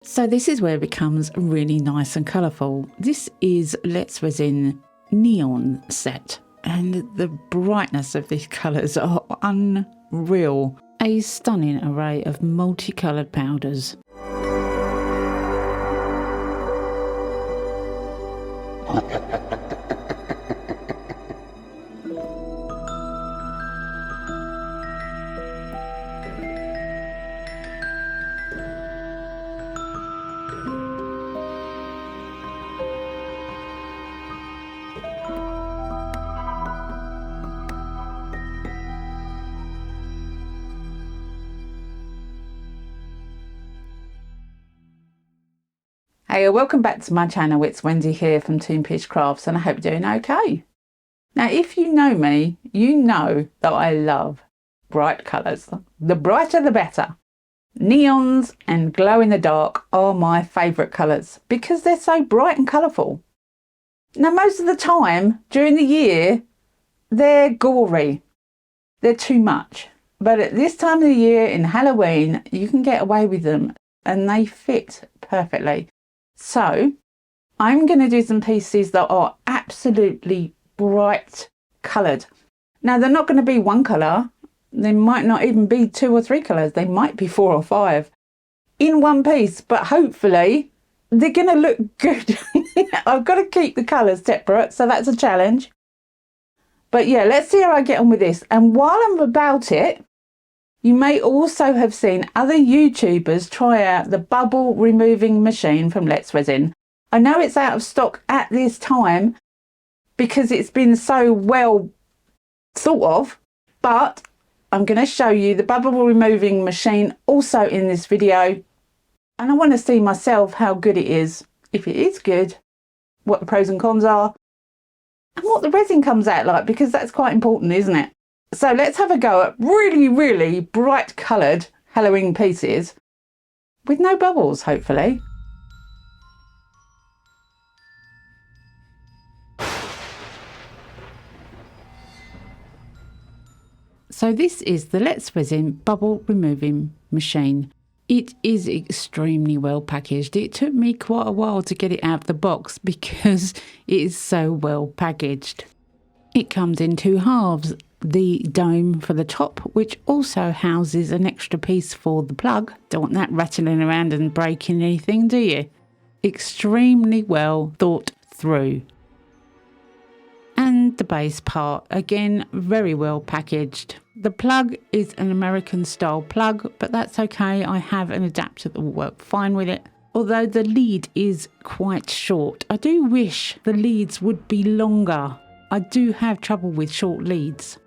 So this is where it becomes really nice and colourful. This is Let's Resin Neon Set, and the brightness of these colours are unreal. A stunning array of multicoloured powders. Hey, welcome back to my channel. It's Wendy here from Toonpish Crafts, and I hope you're doing okay. Now, if you know me, you know that I love bright colours. The brighter the better. Neons and glow in the dark are my favourite colours because they're so bright and colourful. Now, most of the time during the year, they're gory. They're too much. But at this time of the year in Halloween, you can get away with them and they fit perfectly. So I'm going to do some pieces that are absolutely bright coloured. Now, they're not going to be one colour. They might not even be 2 or 3 colours. They might be 4 or 5 in one piece, but hopefully they're going to look good. I've got to keep the colours separate, so that's a challenge. But yeah, let's see how I get on with this. And while I'm about it, you may also have seen other YouTubers try out the bubble removing machine from Let's Resin. I know it's out of stock at this time because it's been so well thought of, but I'm going to show you the bubble removing machine also in this video. And I want to see myself how good it is, if it is good, what the pros and cons are, and what the resin comes out like, because that's quite important, isn't it? So let's have a go at really, really bright coloured Halloween pieces with no bubbles, hopefully. So this is the Let's Resin bubble removing machine. It is extremely well packaged. It took me quite a while to get it out of the box because it is so well packaged. It comes in 2 halves. The dome for the top, which also houses an extra piece for the plug. Don't want that rattling around and breaking anything, do you? Extremely well thought through. And the base part, again, very well packaged. The plug is an American style plug, but that's okay. I have an adapter that will work fine with it. Although the lead is quite short. I do wish the leads would be longer. I do have trouble with short leads.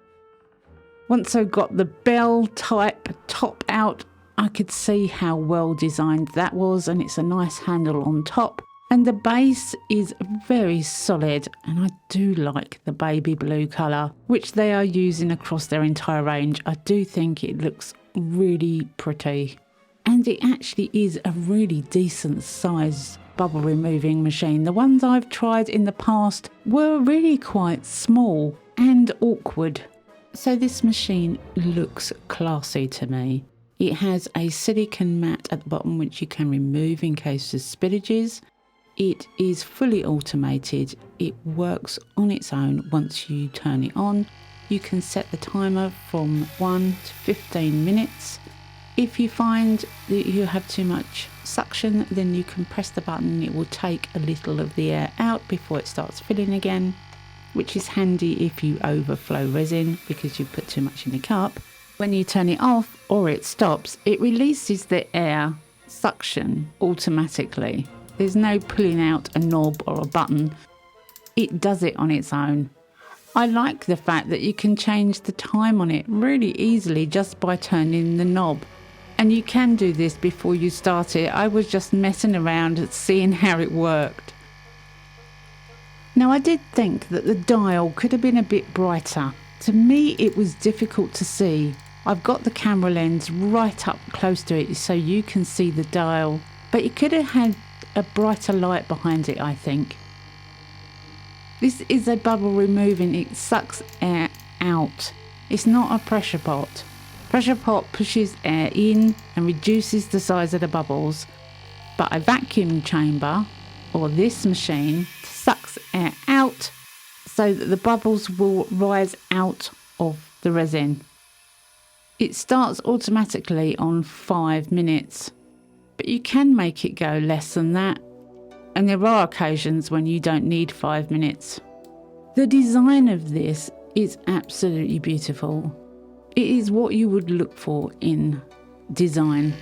Once I got the bell type top out, I could see how well designed that was, and it's a nice handle on top. And the base is very solid, and I do like the baby blue colour, which they are using across their entire range. I do think it looks really pretty. And it actually is a really decent size bubble removing machine. The ones I've tried in the past were really quite small and awkward. So this machine looks classy to me. It has a silicone mat at the bottom which you can remove in case of spillages. It is fully automated. It works on its own once you turn it on. You can set the timer from 1 to 15 minutes. If you find that you have too much suction, then you can press the button and it will take a little of the air out before it starts filling again, which is handy if you overflow resin because you put too much in the cup. When you turn it off or it stops, it releases the air suction automatically. There's no pulling out a knob or a button. It does it on its own. I like the fact that you can change the time on it really easily just by turning the knob. And you can do this before you start it. I was just messing around seeing how it worked. Now, I did think that the dial could have been a bit brighter. To me, it was difficult to see. I've got the camera lens right up close to it so you can see the dial, but it could have had a brighter light behind it, I think. This is a bubble removing. It sucks air out. It's not a pressure pot. Pressure pot pushes air in and reduces the size of the bubbles. but a vacuum chamber, or this machine, sucks air out so that the bubbles will rise out of the resin. It starts automatically on 5 minutes, but you can make it go less than that, and there are occasions when you don't need 5 minutes. The design of this is absolutely beautiful. It is what you would look for in design.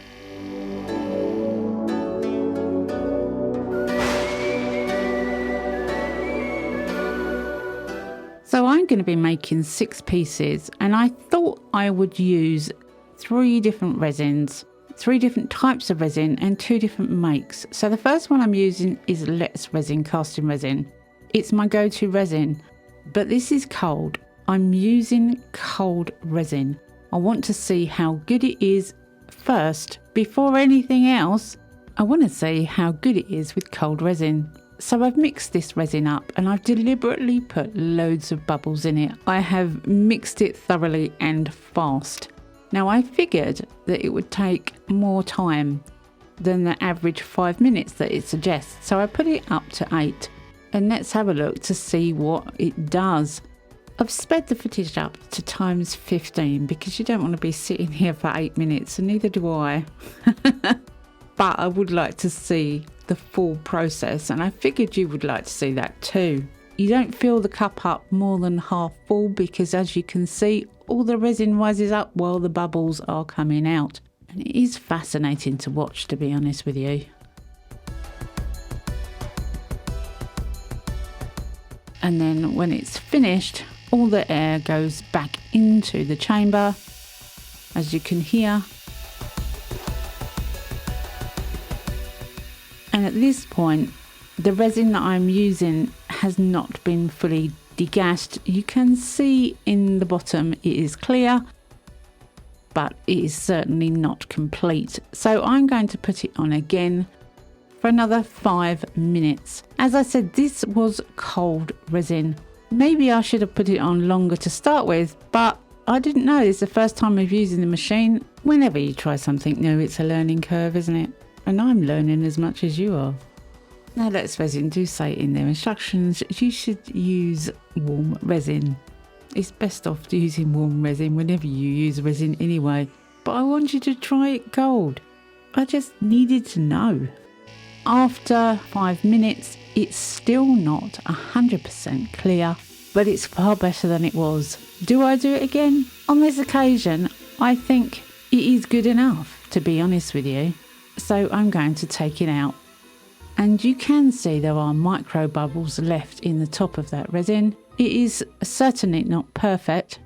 So I'm going to be making 6 pieces, and I thought I would use 3 different resins, 3 different types of resin and 2 different makes. So the first one I'm using is Let's Resin casting resin. It's my go-to resin, but this is cold. I'm using cold resin. I want to see how good it is first. Before anything else, I want to see how good it is with cold resin. So I've mixed this resin up and I've deliberately put loads of bubbles in it. I have mixed it thoroughly and fast. Now I figured that it would take more time than the average 5 minutes that it suggests. So I put it up to 8, and let's have a look to see what it does. I've sped the footage up to times 15 because you don't want to be sitting here for 8 minutes, and neither do I. But I would like to see the full process, and I figured you would like to see that too. You don't fill the cup up more than half full because, as you can see, all the resin rises up while the bubbles are coming out. And it is fascinating to watch, to be honest with you. And then when it's finished, all the air goes back into the chamber, as you can hear. And at this point, the resin that I'm using has not been fully degassed. You can see in the bottom it is clear, but it is certainly not complete. So I'm going to put it on again for another 5 minutes. As I said, this was cold resin. Maybe I should have put it on longer to start with, but I didn't know. It's the first time of using the machine. Whenever you try something new, it's a learning curve, isn't it? And I'm learning as much as you are. Now Let's Resin do say in their instructions you should use warm resin. It's best off using warm resin whenever you use resin anyway. But I want you to try it cold. I just needed to know. After 5 minutes, it's still not 100% clear, but it's far better than it was. Do I do it again? On this occasion, I think it is good enough, to be honest with you. So I'm going to take it out. And you can see there are micro bubbles left in the top of that resin. It is certainly not perfect,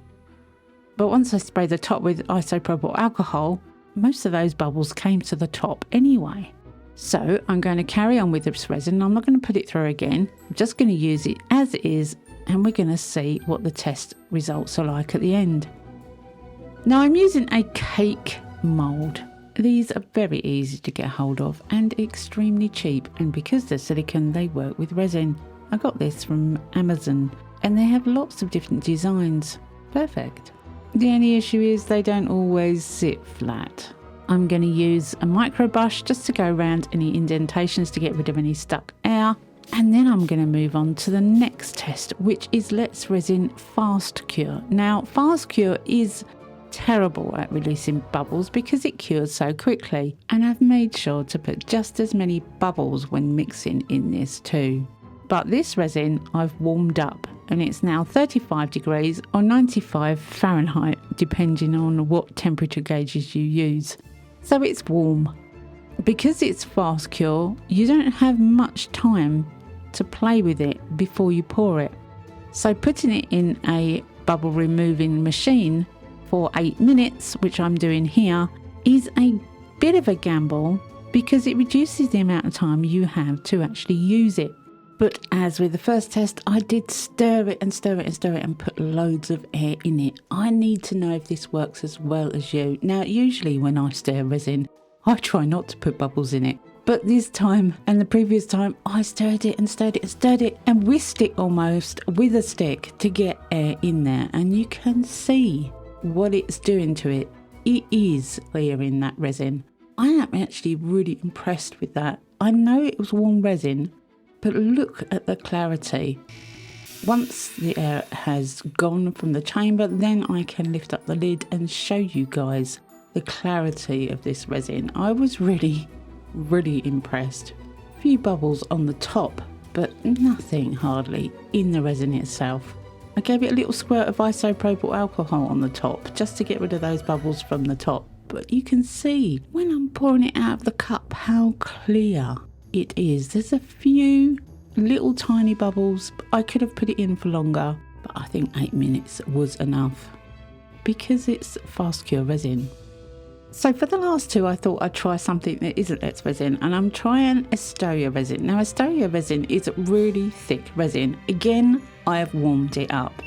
but once I spray the top with isopropyl alcohol, most of those bubbles came to the top anyway. So I'm going to carry on with this resin. I'm not going to put it through again. I'm just going to use it as it is, and we're going to see what the test results are like at the end. Now I'm using a cake mould. These are very easy to get hold of and extremely cheap, and because they're silicone, they work with resin. I got this from Amazon, and they have lots of different designs. Perfect. The only issue is they don't always sit flat. I'm going to use a micro brush just to go around any indentations to get rid of any stuck air. And then I'm going to move on to the next test, which is Let's Resin Fast Cure. Now, Fast Cure is terrible at releasing bubbles because it cures so quickly, and I've made sure to put just as many bubbles when mixing in this too. But this resin I've warmed up, and it's now 35 degrees or 95 Fahrenheit depending on what temperature gauges you use. So it's warm. Because it's fast cure, you don't have much time to play with it before you pour it. So putting it in a bubble removing machine for 8 minutes, which I'm doing here, is a bit of a gamble because it reduces the amount of time you have to actually use it. But as with the first test, I did stir it and stir it and stir it and put loads of air in it. I need to know if this works as well as you. Now, usually when I stir resin, I try not to put bubbles in it. But this time and the previous time, I stirred it and stirred it and stirred it and whisked it almost with a stick to get air in there. And you can see what it's doing to it. It is clearing that resin. I am actually really impressed with that. I know it was warm resin, but look at the clarity. Once the air has gone from the chamber, then I can lift up the lid and show you guys the clarity of this resin. I was really impressed. A few bubbles on the top, but nothing hardly in the resin itself. I gave it a little squirt of isopropyl alcohol on the top just to get rid of those bubbles from the top. But you can see when I'm pouring it out of the cup how clear it is. There's a few little tiny bubbles. I could have put it in for longer, but I think 8 minutes was enough because it's fast cure resin. So for the last two, I thought I'd try something that isn't Let's Resin, and I'm trying Astoria resin. Now Astoria resin is really thick resin. Again, I have warmed it up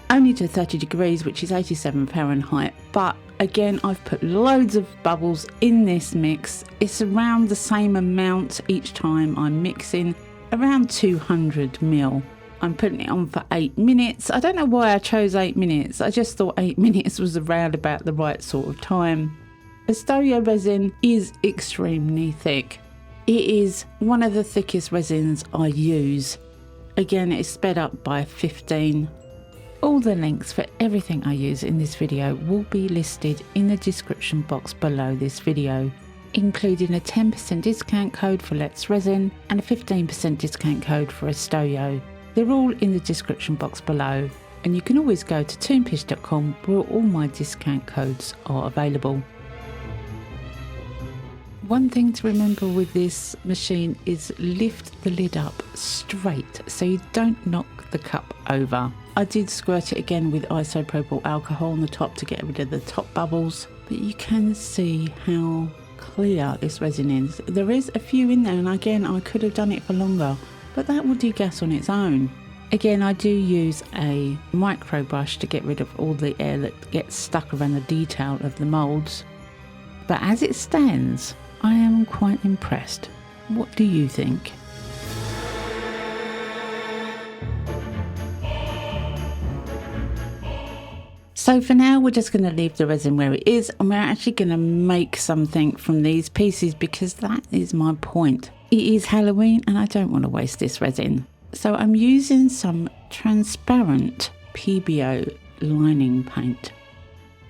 only to 30 degrees, which is 87 Fahrenheit, but again, I've put loads of bubbles in this mix. It's around the same amount each time I'm mixing, around 200 ml. I'm putting it on for 8 minutes. I don't know why I chose 8 minutes. I just thought 8 minutes was around about the right sort of time. Astoria resin is extremely thick. It is one of the thickest resins I use. Again, it's sped up by 15. All the links for everything I use in this video will be listed in the description box below this video, including a 10% discount code for Let's Resin and a 15% discount code for Astoria. They're all in the description box below, and you can always go to toonpish.com where all my discount codes are available. One thing to remember with this machine is lift the lid up straight so you don't knock the cup over. I did squirt it again with isopropyl alcohol on the top to get rid of the top bubbles, but you can see how clear this resin is. There is a few in there, and again I could have done it for longer, but that will degas on its own. Again, I do use a micro brush to get rid of all the air that gets stuck around the detail of the moulds. But as it stands, I am quite impressed. What do you think? So for now, we're just going to leave the resin where it is, and we're actually going to make something from these pieces because that is my point. It is Halloween and I don't want to waste this resin. So I'm using some transparent PBO lining paint.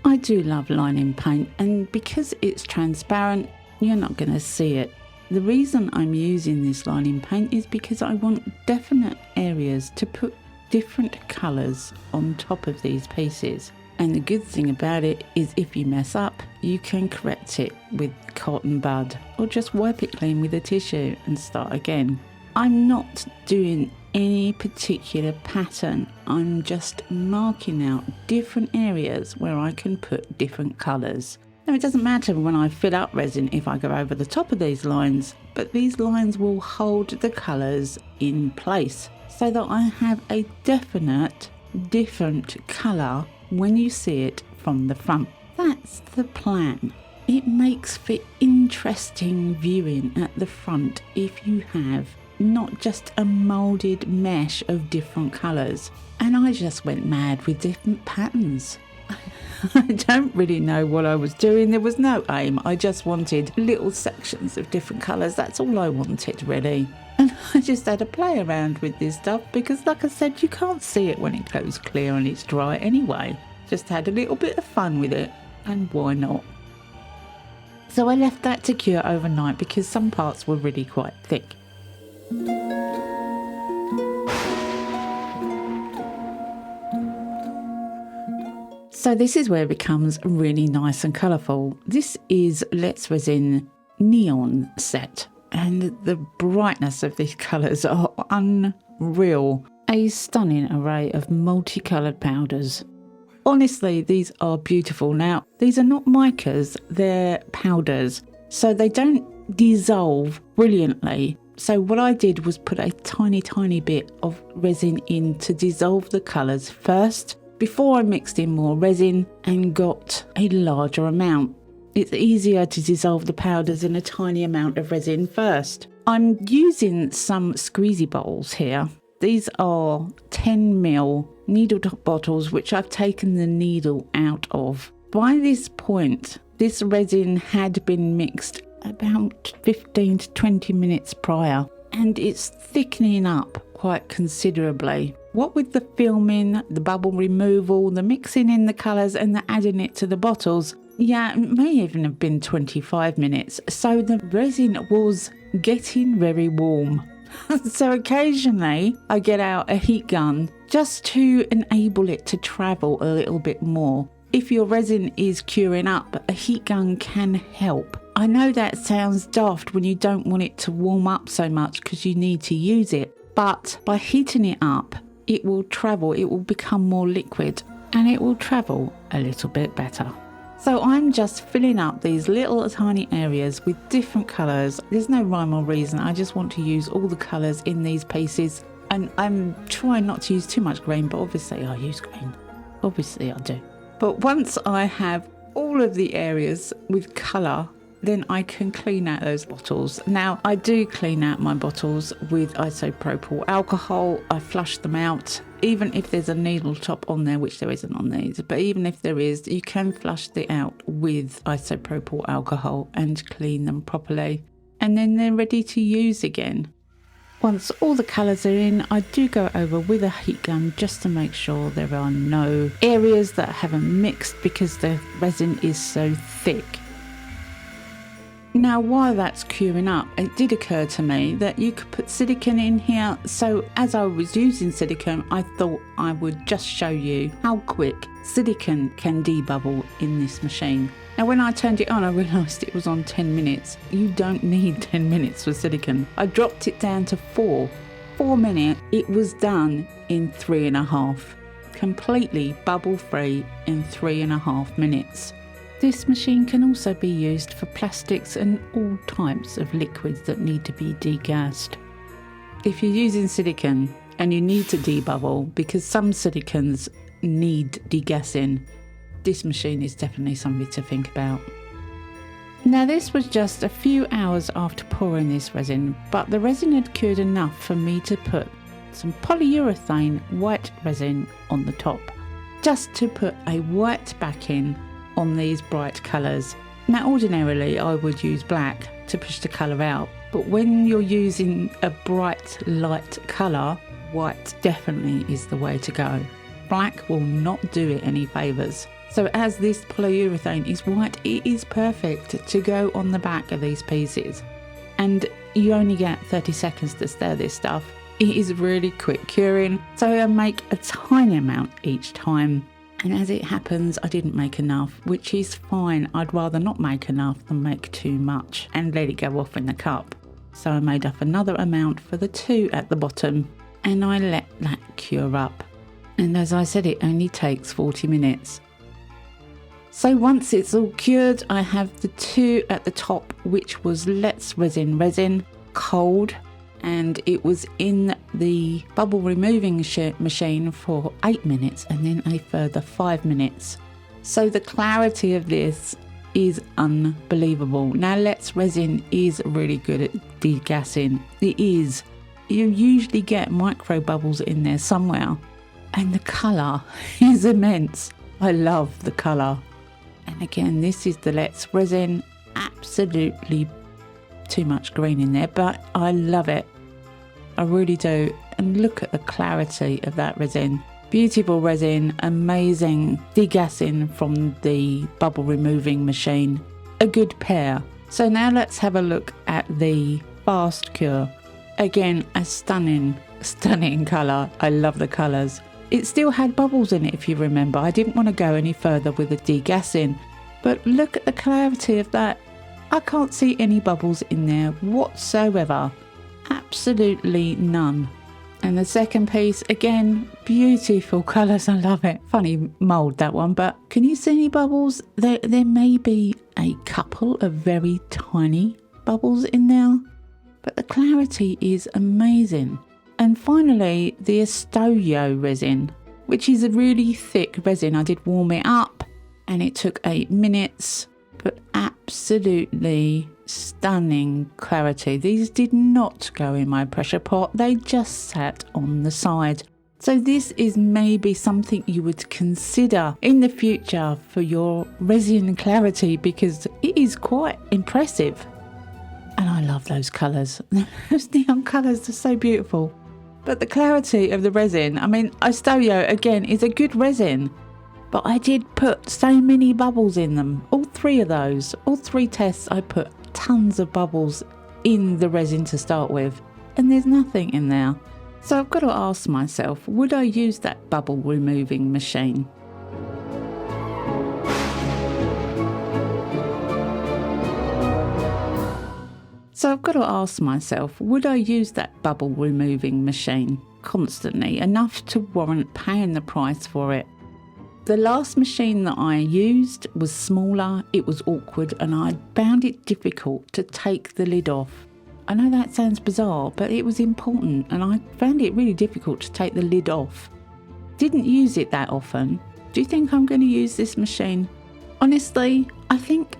I do love lining paint, and because it's transparent, you're not going to see it. The reason I'm using this lining paint is because I want definite areas to put different colours on top of these pieces. And the good thing about it is if you mess up, you can correct it with cotton bud or just wipe it clean with a tissue and start again. I'm not doing any particular pattern. I'm just marking out different areas where I can put different colours. Now, it doesn't matter when I fill up resin if I go over the top of these lines, but these lines will hold the colours in place so that I have a definite different colour when you see it from the front. That's the plan. It makes for interesting viewing at the front if you have not just a moulded mesh of different colours. And I just went mad with different patterns. I don't really know what I was doing. There was no aim. I just wanted little sections of different colours. That's all I wanted, really. And I just had to play around with this stuff because, like I said, you can't see it when it goes clear and it's dry anyway. Just had a little bit of fun with it, and why not? So I left that to cure overnight because some parts were really quite thick. So this is where it becomes really nice and colourful. This is Let's Resin Neon Set, and the brightness of these colours are unreal. A stunning array of multicoloured powders. Honestly, these are beautiful. Now, these are not micas, they're powders, so they don't dissolve brilliantly. So what I did was put a tiny bit of resin in to dissolve the colours first, before I mixed in more resin and got a larger amount. It's easier to dissolve the powders in a tiny amount of resin first. I'm using some squeezy bowls here. These are 10 ml needle top bottles which I've taken the needle out of. By this point, this resin had been mixed about 15 to 20 minutes prior, and it's thickening up quite considerably. What with the filming, the bubble removal, the mixing in the colours and the adding it to the bottles, yeah, it may even have been 25 minutes. So the resin was getting very warm. So occasionally I get out a heat gun just to enable it to travel a little bit more. If your resin is curing up, a heat gun can help. I know that sounds daft when you don't want it to warm up so much because you need to use it, but by heating it up, it will travel, it will become more liquid, and it will travel a little bit better. So I'm just filling up these little tiny areas with different colours. There's no rhyme or reason, I just want to use all the colours in these pieces, and I'm trying not to use too much green, but obviously I use green. Obviously I do. But once I have all of the areas with colour, then I can clean out those bottles. Now, I do clean out my bottles with isopropyl alcohol. I flush them out, even if there's a needle top on there, which there isn't on these. But even if there is, you can flush it out with isopropyl alcohol and clean them properly. And then they're ready to use again. Once all the colours are in, I do go over with a heat gun just to make sure there are no areas that haven't mixed because the resin is so thick. Now, while that's curing up, it did occur to me that you could put silicone in here. So as I was using silicone, I thought I would just show you how quick silicone can debubble in this machine. Now, when I turned it on, I realised it was on 10 minutes. You don't need 10 minutes for silicone. I dropped it down to 4 minutes. It was done in 3.5. Completely bubble free in 3.5 minutes. This machine can also be used for plastics and all types of liquids that need to be degassed. If you're using silicone and you need to debubble, because some silicones need degassing, this machine is definitely something to think about. Now, this was just a few hours after pouring this resin, but the resin had cured enough for me to put some polyurethane white resin on the top, just to put a white backing on these bright colours. Now, ordinarily I would use black to push the colour out, but when you're using a bright light colour, white definitely is the way to go. Black will not do it any favours. So as this polyurethane is white, it is perfect to go on the back of these pieces. And you only get 30 seconds to stir this stuff. It is really quick curing, so I make a tiny amount each time. And as it happens, I didn't make enough, which is fine. I'd rather not make enough than make too much and let it go off in the cup. So I made up another amount for the 2 at the bottom, and I let that cure up. And as I said, it only takes 40 minutes. So once it's all cured, I have the 2 at the top, which was Let's Resin cold, and it was in the bubble removing machine for 8 minutes and then a further 5 minutes. So the clarity of this is unbelievable. Now, Let's Resin is really good at degassing. It is. You usually get micro bubbles in there somewhere, and the colour is immense. I love the colour. And again, this is the Let's Resin. Absolutely too much green in there, but I love it. I really do. And look at the clarity of that resin. Beautiful resin, amazing degassing from the bubble removing machine. A good pair. So now let's have a look at the fast cure. Again, a stunning colour. I love the colours. It still had bubbles in it, if you remember. I didn't want to go any further with the degassing, but look at the clarity of that. I can't see any bubbles in there whatsoever. Absolutely none. And the second piece, again, beautiful colours. I love it. Funny mould, that one, but can you see any bubbles? There may be a couple of very tiny bubbles in there, but the clarity is amazing. And finally, the Estoyo resin, which is a really thick resin. I did warm it up and it took 8 minutes, but absolutely stunning clarity. These did not go in my pressure pot. They just sat on the side. So this is maybe something you would consider in the future for your resin clarity, because it is quite impressive. And I love those colours. Those neon colours are so beautiful. But the clarity of the resin, I mean, Istoyo, again, is a good resin. But I did put so many bubbles in them. All three of those, all three tests, I put tons of bubbles in the resin to start with. And there's nothing in there. So I've got to ask myself, would I use that bubble removing machine? So I've got to ask myself, would I use that bubble removing machine constantly enough to warrant paying the price for it? The last machine that I used was smaller, it was awkward, and I found it difficult to take the lid off. I know that sounds bizarre, but it was important, and I found it really difficult to take the lid off. Didn't use it that often. Do you think I'm going to use this machine? Honestly, I think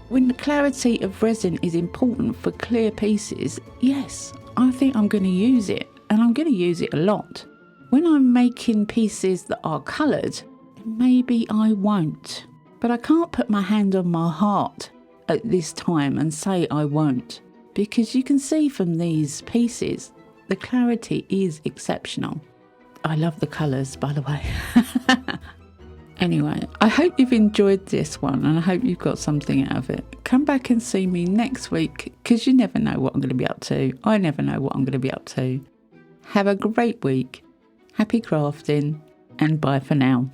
when the clarity of resin is important for clear pieces, yes, I think I'm going to use it, and I'm going to use it a lot. When I'm making pieces that are coloured, maybe I won't. But I can't put my hand on my heart at this time and say I won't, because you can see from these pieces, the clarity is exceptional. I love the colours, by the way. Anyway, I hope you've enjoyed this one and I hope you've got something out of it. Come back and see me next week, because you never know what I'm going to be up to. I never know what I'm going to be up to. Have a great week. Happy crafting, and bye for now.